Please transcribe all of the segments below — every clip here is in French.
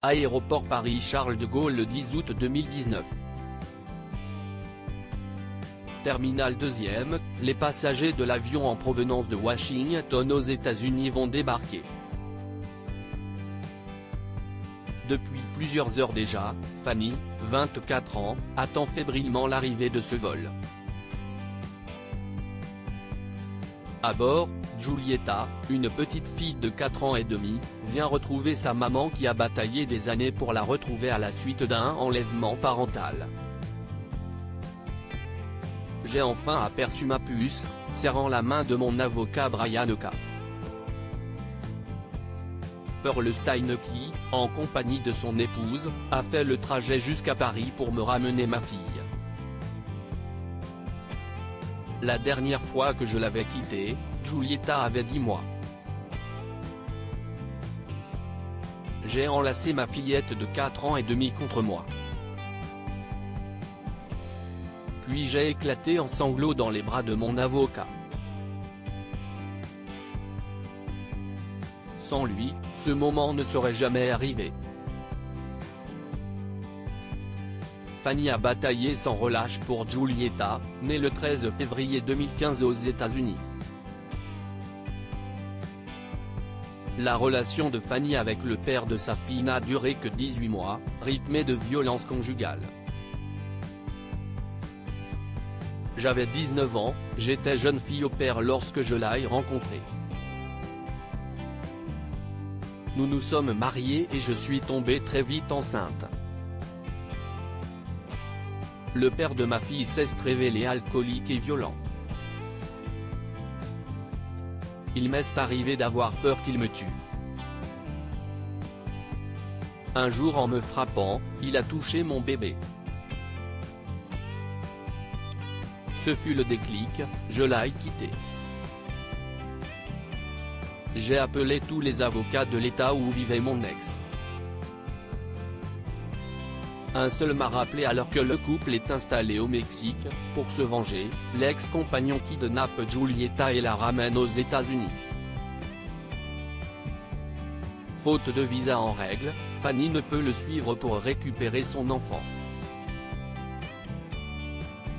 Aéroport Paris-Charles de Gaulle le 10 août 2019. Terminal 2e, les passagers de l'avion en provenance de Washington aux États-Unis vont débarquer. Depuis plusieurs heures déjà, Fanny, 24 ans, attend fébrilement l'arrivée de ce vol. À bord, Giulietta, une petite fille de 4 ans et demi, vient retrouver sa maman qui a bataillé des années pour la retrouver à la suite d'un enlèvement parental. J'ai enfin aperçu ma puce, serrant la main de mon avocat Brian K. Perlstein qui, en compagnie de son épouse, a fait le trajet jusqu'à Paris pour me ramener ma fille. La dernière fois que je l'avais quittée, Giulietta avait 10 mois. J'ai enlacé ma fillette de 4 ans et demi contre moi. Puis j'ai éclaté en sanglots dans les bras de mon avocat. Sans lui, ce moment ne serait jamais arrivé. Fanny a bataillé sans relâche pour Giulietta, née le 13 février 2015 aux États-Unis. La relation de Fanny avec le père de sa fille n'a duré que 18 mois, rythmée de violences conjugales. J'avais 19 ans, j'étais jeune fille au père lorsque je l'ai rencontré. Nous nous sommes mariés et je suis tombée très vite enceinte. Le père de ma fille s'est révélé alcoolique et violent. Il m'est arrivé d'avoir peur qu'il me tue. Un jour en me frappant, il a touché mon bébé. Ce fut le déclic, je l'ai quitté. J'ai appelé tous les avocats de l'État où vivait mon ex. Un seul m'a rappelé alors que le couple est installé au Mexique, pour se venger, l'ex-compagnon kidnappe Giulietta et la ramène aux États-Unis. Faute de visa en règle, Fanny ne peut le suivre pour récupérer son enfant.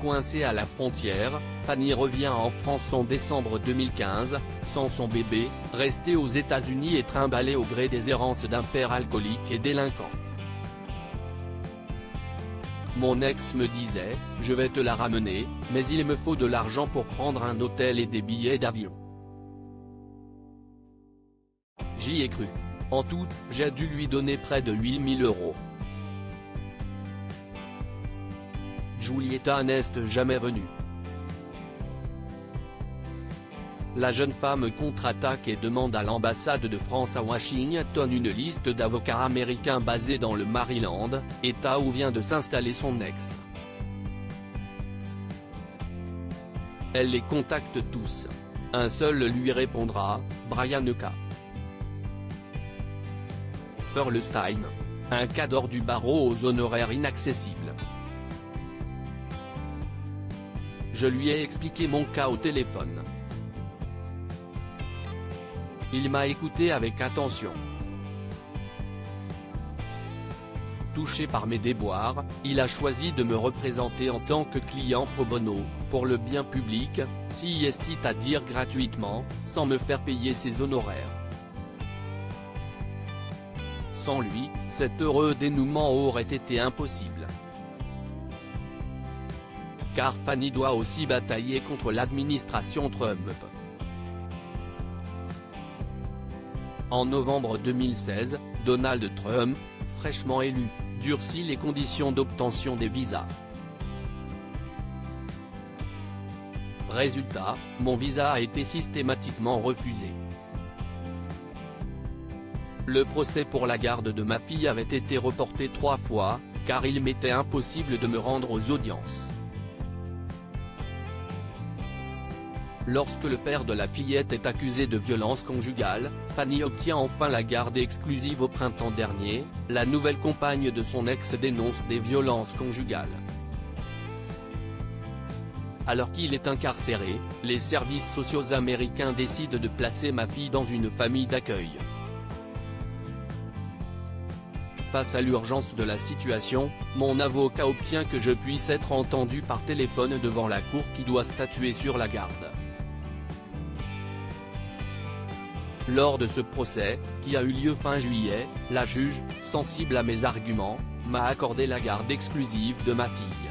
Coincée à la frontière, Fanny revient en France en décembre 2015, sans son bébé, restée aux États-Unis et trimballée au gré des errances d'un père alcoolique et délinquant. Mon ex me disait, je vais te la ramener, mais il me faut de l'argent pour prendre un hôtel et des billets d'avion. J'y ai cru. En tout, j'ai dû lui donner près de 8 000 €. Giulietta n'est jamais venue. La jeune femme contre-attaque et demande à l'ambassade de France à Washington une liste d'avocats américains basés dans le Maryland, État où vient de s'installer son ex. Elle les contacte tous. Un seul lui répondra, Brian K. Perlstein. Un cadre du barreau aux honoraires inaccessibles. Je lui ai expliqué mon cas au téléphone. Il m'a écouté avec attention. Touché par mes déboires, il a choisi de me représenter en tant que client pro bono, pour le bien public, si est à dire gratuitement, sans me faire payer ses honoraires. Sans lui, cet heureux dénouement aurait été impossible. Car Fanny doit aussi batailler contre l'administration Trump. En novembre 2016, Donald Trump, fraîchement élu, durcit les conditions d'obtention des visas. Résultat, mon visa a été systématiquement refusé. Le procès pour la garde de ma fille avait été reporté 3 fois, car il m'était impossible de me rendre aux audiences. Lorsque le père de la fillette est accusé de violence conjugale, Fanny obtient enfin la garde exclusive au printemps dernier, la nouvelle compagne de son ex dénonce des violences conjugales. Alors qu'il est incarcéré, les services sociaux américains décident de placer ma fille dans une famille d'accueil. Face à l'urgence de la situation, mon avocat obtient que je puisse être entendu par téléphone devant la cour qui doit statuer sur la garde. Lors de ce procès, qui a eu lieu fin juillet, la juge, sensible à mes arguments, m'a accordé la garde exclusive de ma fille.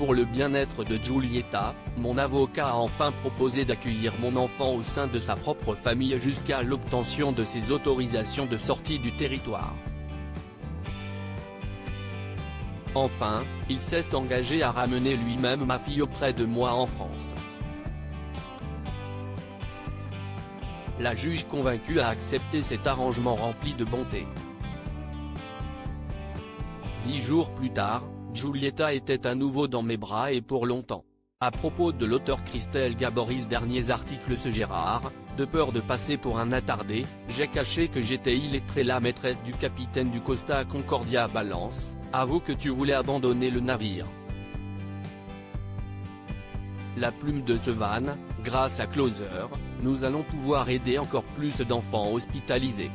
Pour le bien-être de Giulietta, mon avocat a enfin proposé d'accueillir mon enfant au sein de sa propre famille jusqu'à l'obtention de ses autorisations de sortie du territoire. Enfin, il s'est engagé à ramener lui-même ma fille auprès de moi en France. La juge convaincue a accepté cet arrangement rempli de bonté. 10 jours plus tard, Giulietta était à nouveau dans mes bras et pour longtemps. À propos de l'auteur Christelle Gaboris, derniers articles ce Gérard, de peur de passer pour un attardé, j'ai caché que j'étais illettré. La maîtresse du capitaine du Costa Concordia balance, avoue que tu voulais abandonner le navire. La plume de ce van, grâce à Closer, nous allons pouvoir aider encore plus d'enfants hospitalisés.